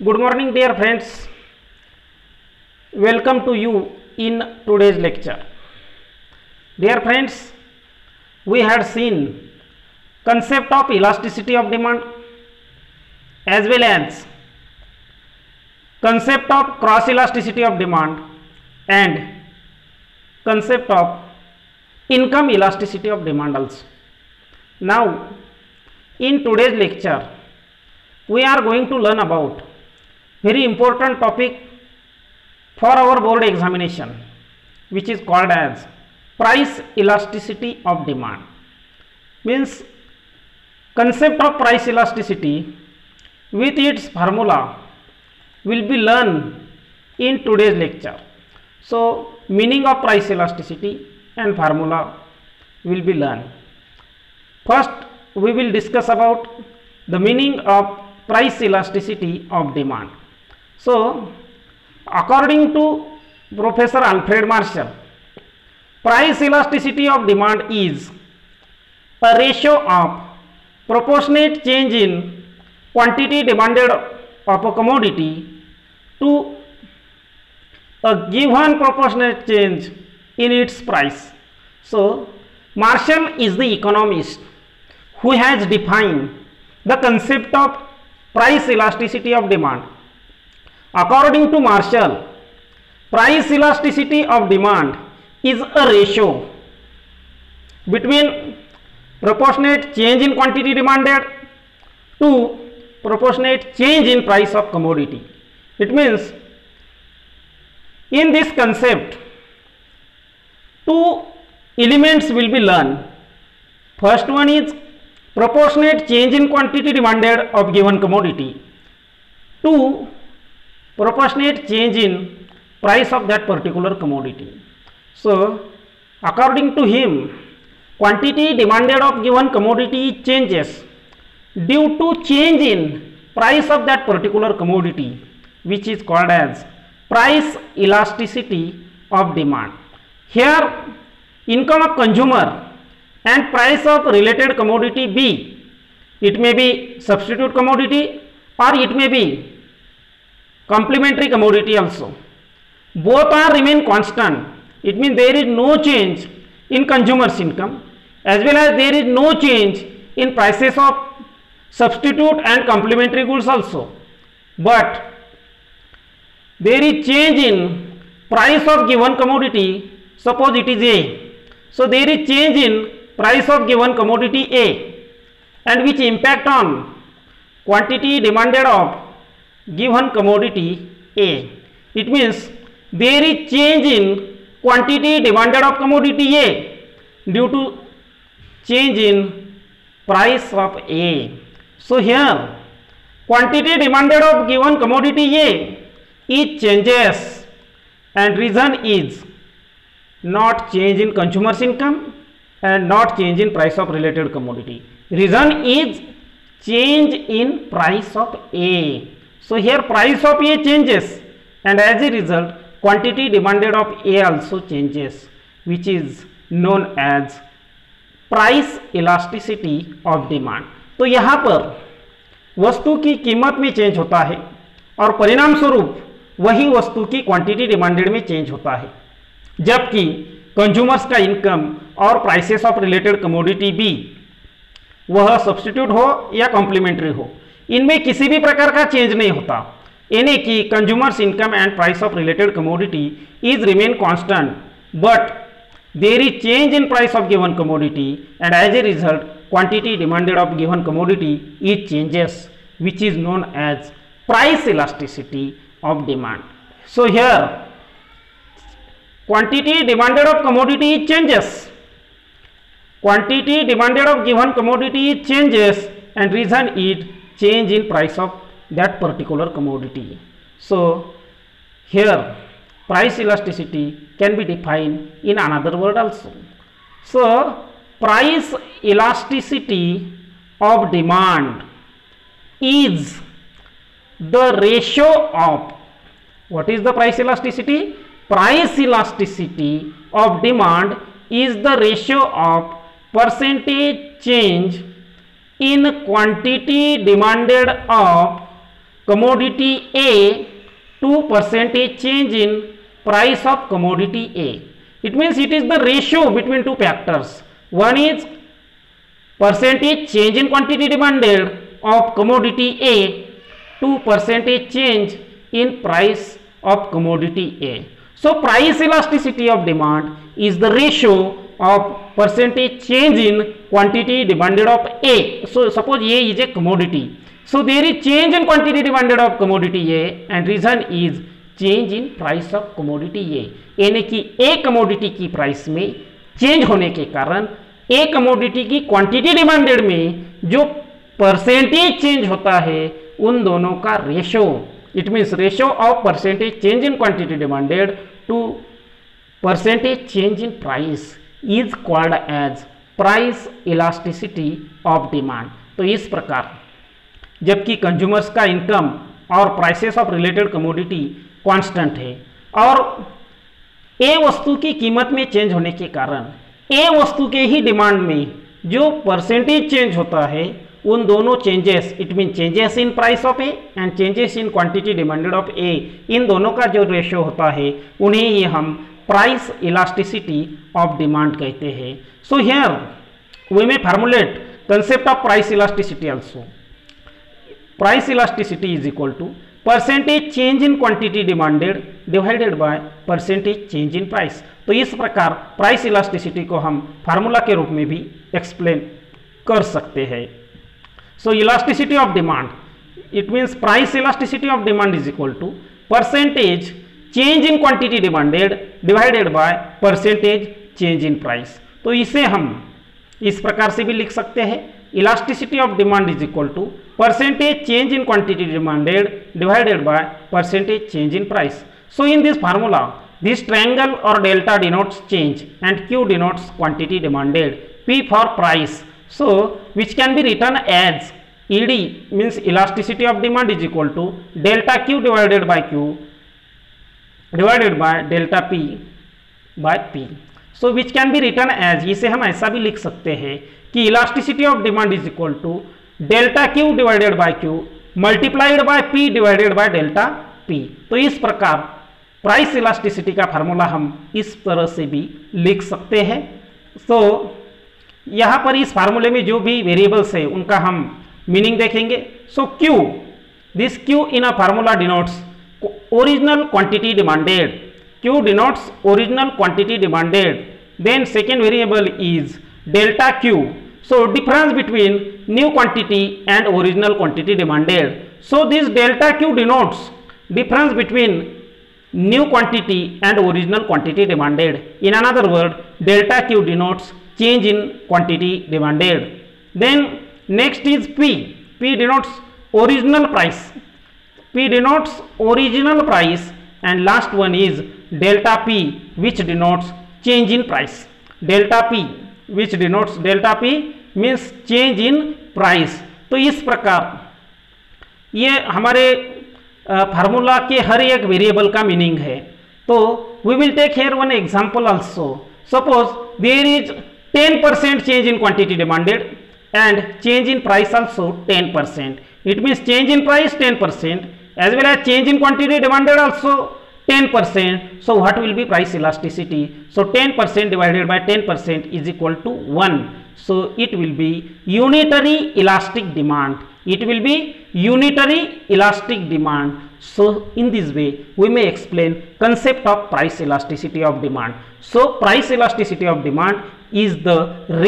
Good morning, dear friends. Welcome to you in today's lecture. Dear friends, we had seen concept of elasticity of demand as well as concept of cross elasticity of demand and concept of income elasticity of demand also. Now, in today's lecture, we are going to learn about very important topic for our board examination, which is called as price elasticity of demand. Means concept of price elasticity with its formula will be learned in today's lecture. So meaning of price elasticity and formula will be learned. First we will discuss about the meaning of price elasticity of demand. So according to Professor Alfred Marshall, price elasticity of demand is a ratio of proportionate change in quantity demanded of a commodity to a given proportionate change in its price. So Marshall is the economist who has defined the concept of price elasticity of demand. According to Marshall, price elasticity of demand is a ratio between proportionate change in quantity demanded to proportionate change in price of commodity. It means in this concept two elements will be learned. First one is proportionate change in quantity demanded of given commodity to proportionate change in price of that particular commodity. So according to him, quantity demanded of given commodity changes due to change in price of that particular commodity, which is called as price elasticity of demand. Here income of consumer and price of related commodity B, it may be substitute commodity or it may be complementary commodity also, both are remain constant. It means there is no change in consumer's income as well as there is no change in prices of substitute and complementary goods also, but there is change in price of given commodity. Suppose it is A, so there is change in price of given commodity A, and which impact on quantity demanded of given commodity A. It means there is change in quantity demanded of commodity A due to change in price of A. So here quantity demanded of given commodity A is changes and reason is not change in consumer's income and not change in price of related commodity. Reason is change in price of A. So here price of A changes and as a result quantity demanded of A also changes, which is known as price elasticity of demand. तो यहाँ पर वस्तु की कीमत में change होता है और परिणाम स्वरूप वही वस्तु की क्वांटिटी डिमांडेड में चेंज होता है, जबकि कंज्यूमर्स का इनकम और prices of related commodity be वह सब्स्टिट्यूट हो या कॉम्प्लीमेंट्री हो, इनमें किसी भी प्रकार का चेंज नहीं होता, यानी कि consumers income and price of related commodity is remain constant, but there is change in price of given commodity and as a result quantity demanded of given commodity is changes, which is known as price elasticity of demand. So here quantity demanded of commodity changes, quantity demanded of given commodity changes and reason is change in price of that particular commodity. So here price elasticity can be defined in another word also. So price elasticity of demand is the ratio of, what is the price elasticity? Price elasticity of demand is the ratio of percentage change in quantity demanded of commodity A to percentage change in price of commodity A. It means it is the ratio between two factors. One is percentage change in quantity demanded of commodity A to percentage change in price of commodity A. So price elasticity of demand is the ratio of percentage change in quantity demanded of A. So suppose A is a commodity. So there is change in quantity demanded of commodity A and reason is change in price of commodity A. यानी कि A commodity की price में change होने के कारण A commodity की quantity demanded में जो percentage change होता है उन दोनों का ratio, it means ratio of percentage change in quantity demanded to percentage change in price is called as price elasticity of demand. तो इस प्रकार जबकि कंज्यूमर्स का इनकम और prices of related commodity constant है और ए वस्तु की कीमत में चेंज होने के कारण ए वस्तु के ही डिमांड में जो परसेंटेज चेंज होता है उन दोनों changes, it mean changes in price of A and changes in quantity demanded of A, इन दोनों का जो रेशियो होता है उन्हें ही हम प्राइस इलास्टिसिटी ऑफ डिमांड कहते हैं. So here we may formulate concept of price elasticity also. Price elasticity is equal to percentage change in quantity demanded divided by percentage change in price. तो इस प्रकार price elasticity को हम formula के रूप में भी एक्सप्लेन कर सकते हैं. So elasticity of demand, it means price elasticity of demand is equal to percentage change in quantity demanded divided by percentage change in price. तो इसे हम इस प्रकार से भी लिख सकते हैं, elasticity of demand is equal to percentage change in quantity demanded divided by percentage change in price. So in this formula, this triangle or delta denotes change and Q denotes quantity demanded, P for price. So which can be written as ED means elasticity of demand is equal to delta Q divided by Q divided by delta P by P. So which can be written as, इसे हम ऐसा भी लिख सकते हैं कि elasticity of demand is equal to delta Q divided by Q multiplied by P divided by delta P. तो इस प्रकार प्राइस इलास्टिसिटी का फार्मूला हम इस तरह से भी लिख सकते हैं. तो यहाँ पर इस फार्मूले में जो भी वेरिएबल्स है उनका हम मीनिंग देखेंगे. So Q, this Q in a formula denotes original quantity demanded. Q denotes original quantity demanded. Then second variable is delta Q, so difference between new quantity and original quantity demanded. So this delta Q denotes difference between new quantity and original quantity demanded. In another word, delta Q denotes change in quantity demanded. Then next is P. P denotes original price. P denotes original price, and last one is delta P, which denotes change in price. Delta P which denotes delta P means change in price. तो इस प्रकार ये हमारे formula के हर एक variable का meaning है. तो we will take here one example also. Suppose there is 10% change in quantity demanded and change in price also 10%. It means change in price 10% as well as change in quantity demanded also 10%. So what will be price elasticity? So 10% divided by 10% is equal to 1. So it will be unitary elastic demand. It will be unitary elastic demand. So in this way we may explain concept of price elasticity of demand. So price elasticity of demand is the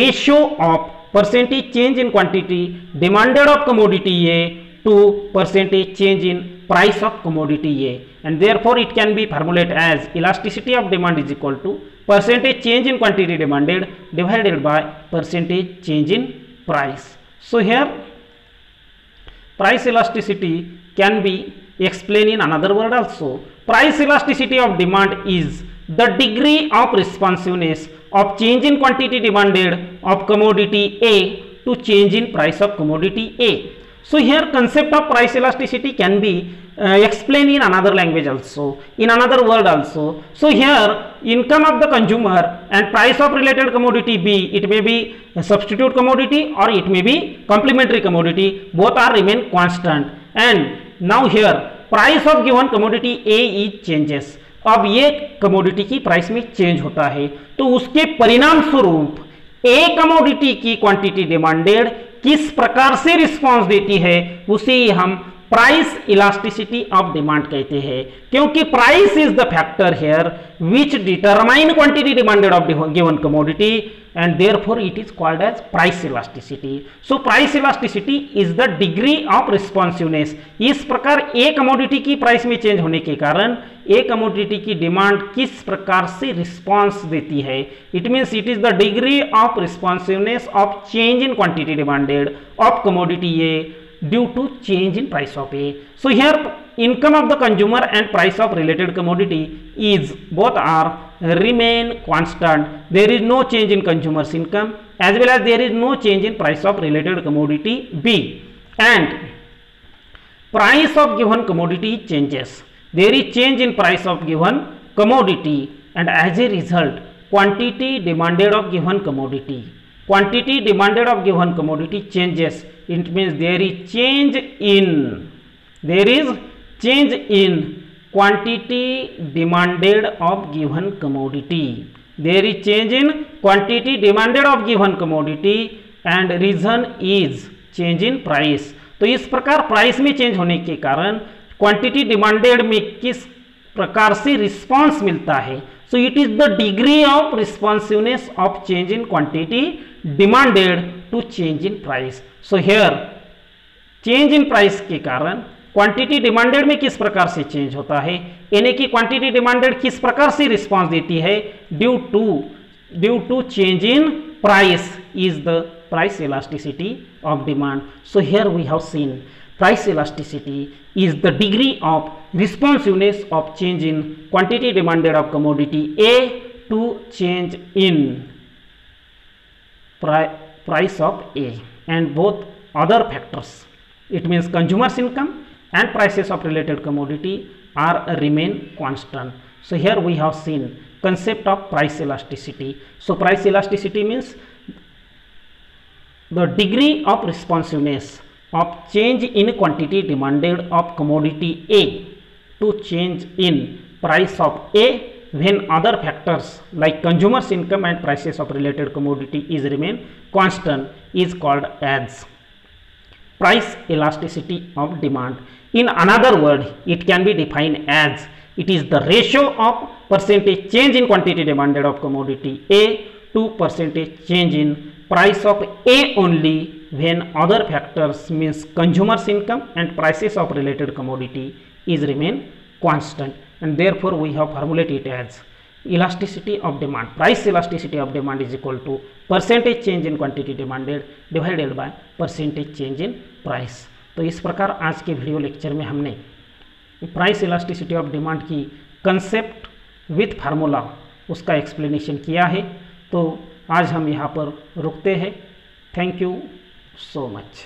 ratio of percentage change in quantity demanded of commodity A to percentage change in price of commodity A, and therefore it can be formulated as elasticity of demand is equal to percentage change in quantity demanded divided by percentage change in price. So here price elasticity can be explained in another word also. Price elasticity of demand is the degree of responsiveness of change in quantity demanded of commodity A to change in price of commodity A. So here concept of price elasticity can be explained in another language also, in another word also. So here income of the consumer and price of related commodity B, it may be a substitute commodity or it may be complementary commodity, both are remain constant, and now here price of given commodity A is changes. अब ये commodity की price में change होता है, तो उसके परिणाम स्वरूप ए कमोडिटी की क्वांटिटी डिमांडेड किस प्रकार से रिस्पॉन्स देती है उसे हम प्राइस इलास्टिसिटी ऑफ डिमांड कहते हैं, क्योंकि price is the factor here which determine quantity demanded of given commodity and therefore it is called as price elasticity. So price elasticity is the degree of responsiveness. इस प्रकार एक commodity की price में change होने के कारण एक commodity की डिमांड किस प्रकार से रिस्पॉन्स देती है, it means it is the degree of responsiveness of change in quantity demanded of commodity A due to change in price of A. So here income of the consumer and price of related commodity is both are remain constant. There is no change in consumer's income as well as there is no change in price of related commodity B. And price of given commodity changes. There is change in price of given commodity and as a result quantity demanded of given commodity. Quantity demanded of given commodity changes. It means there is change in quantity demanded of given commodity. There is change in quantity demanded of given commodity and reason is change in price. तो इस प्रकार price में change होने के कारण quantity demanded में किस प्रकार से रिस्पॉन्स मिलता है, so it is the degree of responsiveness of change in quantity demanded to change in price. So here change in price के कारण क्वांटिटी डिमांडेड में किस प्रकार से चेंज होता है, यानी कि क्वांटिटी डिमांडेड किस प्रकार से रिस्पॉन्स देती है due to change in price is the price elasticity of demand. So here we have seen price elasticity is the degree of responsiveness of change in quantity demanded of commodity A to change in price of A and both other factors. It means consumers income and prices of related commodity are remain constant. So here we have seen concept of price elasticity. So price elasticity means the degree of responsiveness of change in quantity demanded of commodity A to change in price of A when other factors like consumers income and prices of related commodity is remain constant is called as price elasticity of demand. In another word, it can be defined as it is the ratio of percentage change in quantity demanded of commodity A to percentage change in price of A only when other factors means consumers income and prices of related commodity is remain constant, and therefore we have formulated it as elasticity of demand. Price elasticity of demand is equal to percentage change in quantity demanded divided by percentage change in price. तो इस प्रकार आज के video lecture में हमने price elasticity of demand की concept with formula उसका explanation किया है. तो आज हम यहाँ पर रुकते हैं. Thank you so much.